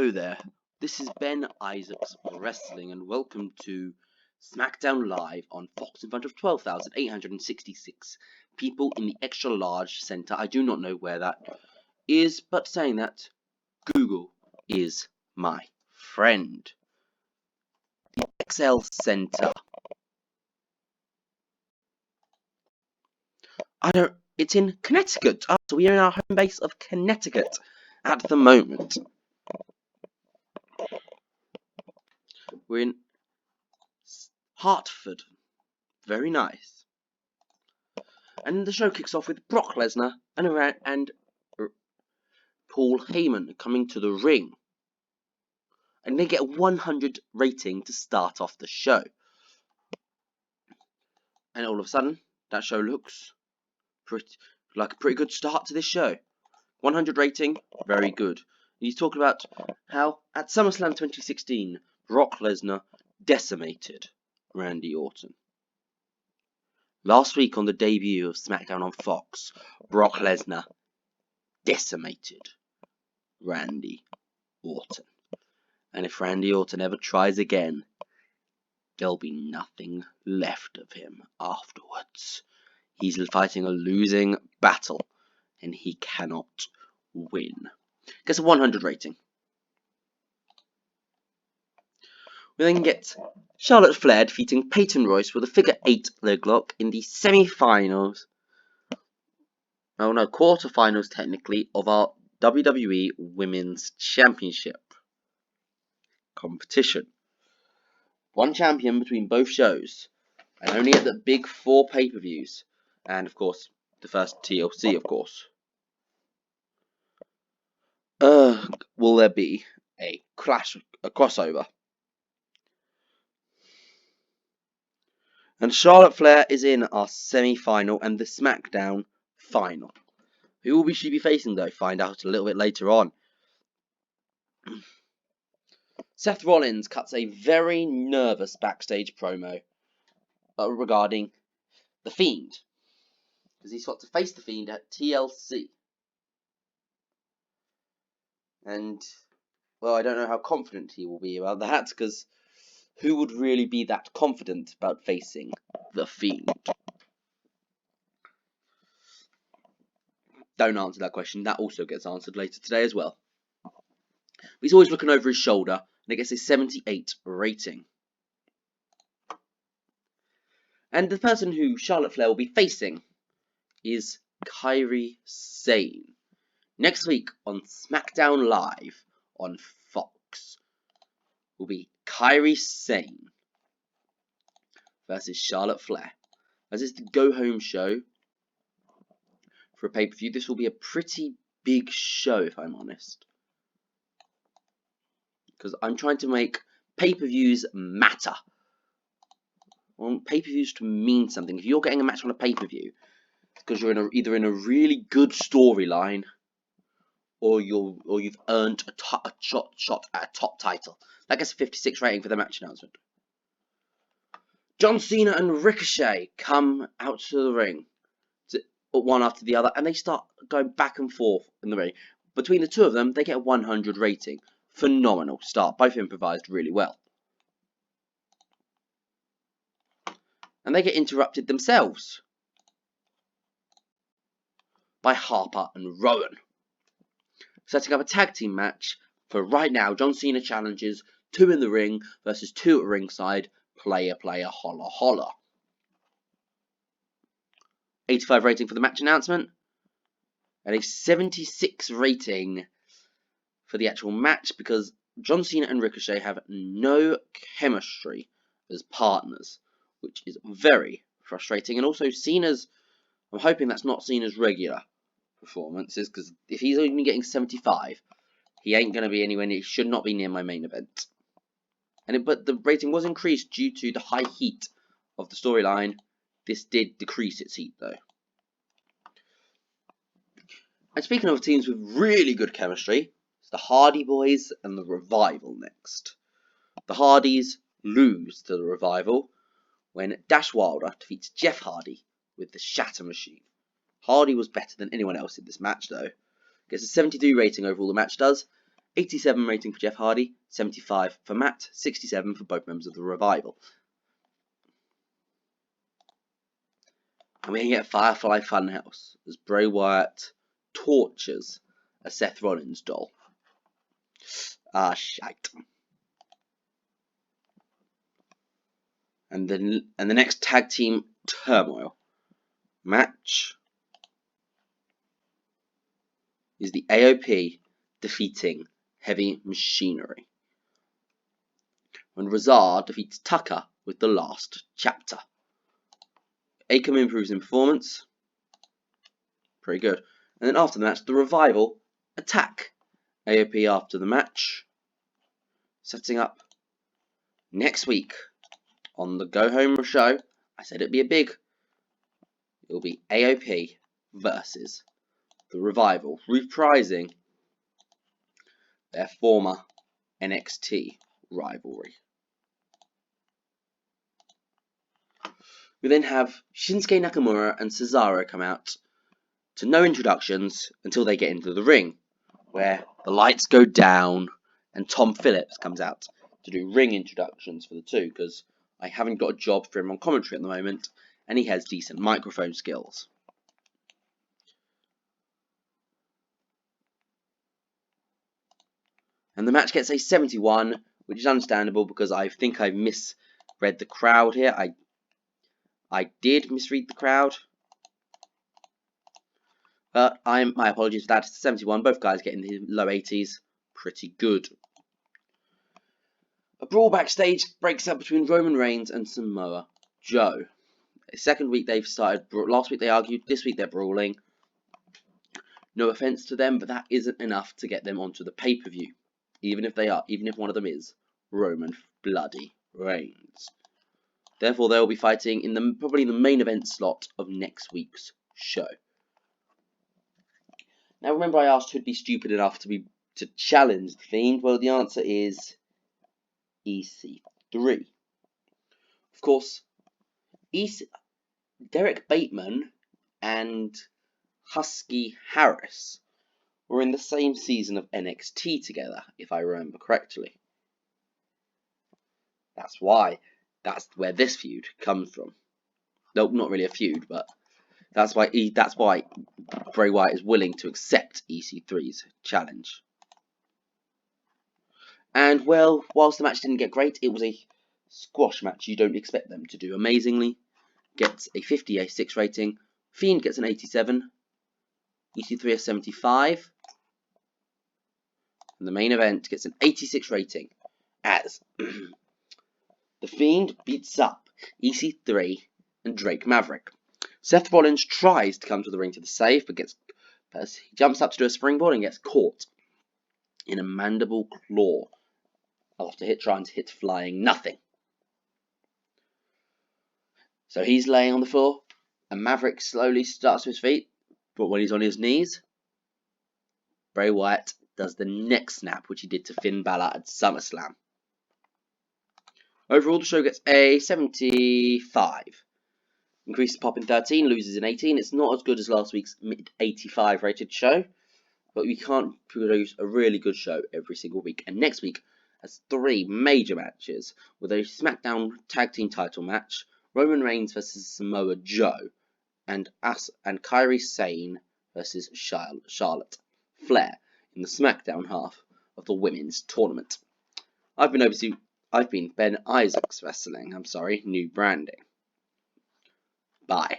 Hello there, this is Ben Isaacs Wrestling and welcome to SmackDown Live on Fox in front of 12,866 people in the extra large centre. I do not know where that is, but saying that, Google is my friend. The XL Centre. It's in Connecticut. So we are in our home base of Connecticut at the moment. We're in Hartford. Very nice. And the show kicks off with Brock Lesnar and Paul Heyman coming to the ring. And they get a 100 rating to start off the show. And all of a sudden, that show looks like a pretty good start to this show. 100 rating, very good. He's talking about how at SummerSlam 2016, Brock Lesnar decimated Randy Orton. Last week on the debut of SmackDown on Fox, Brock Lesnar decimated Randy Orton. And if Randy Orton ever tries again, there'll be nothing left of him afterwards. He's fighting a losing battle, and he cannot win. Gets a 100 rating. We then get Charlotte Flair defeating Peyton Royce with a figure 8 leg lock in the semi-finals. Oh no, quarter-finals technically of our WWE Women's Championship competition. One champion between both shows, and only at the big 4 pay-per-views, and of course the first TLC, of course. Will there be a crossover? And Charlotte Flair is in our semi-final and the SmackDown final. Who will she be facing though? Find out a little bit later on. Seth Rollins cuts a very nervous backstage promo regarding The Fiend, because he's got to face The Fiend at TLC. And, well, I don't know how confident he will be about that, because who would really be that confident about facing The Fiend? Don't answer that question. That also gets answered later today as well. He's always looking over his shoulder, and it gets a 78 rating. And the person who Charlotte Flair will be facing is Kairi Sane. Next week on SmackDown Live on Fox will be Kairi Sane versus Charlotte Flair. As it's the go-home show for a pay-per-view, this will be a pretty big show, if I'm honest. Because I'm trying to make pay-per-views matter. I want pay-per-views to mean something. If you're getting a match on a pay-per-view, it's because you're either in a really good storyline, or you've earned a shot at a top title. That gets a 56 rating for the match announcement. John Cena and Ricochet come out to the ring, one after the other, and they start going back and forth in the ring. Between the two of them, they get a 100 rating. Phenomenal start. Both improvised really well. And they get interrupted themselves by Harper and Rowan, setting up a tag team match for right now. John Cena challenges 2 in the ring versus 2 at ringside. Player, holla, holla. 85 rating for the match announcement, and a 76 rating for the actual match, because John Cena and Ricochet have no chemistry as partners, which is very frustrating. And also Cena's, I'm hoping that's not Cena's regular performances, because if he's only getting 75, he ain't going to be anywhere near, he should not be near my main event. But the rating was increased due to the high heat of the storyline. This did decrease its heat though. And speaking of teams with really good chemistry, it's the Hardy Boys and the Revival next. The Hardys lose to the Revival when Dash Wilder defeats Jeff Hardy with the Shatter Machine. Hardy was better than anyone else in this match though. Gets a 72 rating overall, the match does, 87 rating for Jeff Hardy, 75 for Matt, 67 for both members of the Revival. And we get Firefly Funhouse as Bray Wyatt tortures a Seth Rollins doll. Ah, shite. And the next tag team turmoil match is the AOP defeating Heavy Machinery when Razar defeats Tucker with the last chapter. Akam improves in performance. Pretty good. And then after the match, the Revival attack AOP after the match, setting up next week on the Go Home show. I said it'd be a big. It'll be AOP versus the Revival, reprising their former NXT rivalry. We then have Shinsuke Nakamura and Cesaro come out to no introductions until they get into the ring, where the lights go down and Tom Phillips comes out to do ring introductions for the two, because I haven't got a job for him on commentary at the moment, and he has decent microphone skills. And the match gets a 71, which is understandable because I think I misread the crowd here. I did misread the crowd. But my apologies for that. It's 71. Both guys get in the low 80s. Pretty good. A brawl backstage breaks up between Roman Reigns and Samoa Joe. Second week they've started. Last week they argued. This week they're brawling. No offense to them, but that isn't enough to get them onto the pay-per-view. Even if one of them is Roman bloody Reigns. Therefore, they'll be fighting in probably the main event slot of next week's show. Now, remember I asked who'd be stupid enough to challenge the Fiend? Well, the answer is EC3. Of course, Derek Bateman and Husky Harris were in the same season of NXT together, if I remember correctly. That's where this feud comes from. No, not really a feud, but that's why Bray Wyatt is willing to accept EC3's challenge. And well, whilst the match didn't get great, it was a squash match. You don't expect them to do amazingly. Gets a 56 rating. Fiend gets an 87. EC3 a 75. And the main event gets an 86 rating as the Fiend beats up EC3 and Drake Maverick. Seth Rollins tries to come to the ring to the save, but he jumps up to do a springboard and gets caught in a mandible claw after trying to hit flying nothing. So he's laying on the floor, and Maverick slowly starts to his feet, but when he's on his knees, Bray Wyatt does the neck snap, which he did to Finn Balor at SummerSlam. Overall, the show gets a 75. Increases pop in 13, loses in 18. It's not as good as last week's mid-85 rated show, but we can't produce a really good show every single week. And next week has 3 major matches, with a SmackDown Tag Team title match, Roman Reigns versus Samoa Joe, and Kairi Sane versus Charlotte Flair in the SmackDown half of the women's tournament. I've been Ben Isaacs Wrestling. New branding. Bye.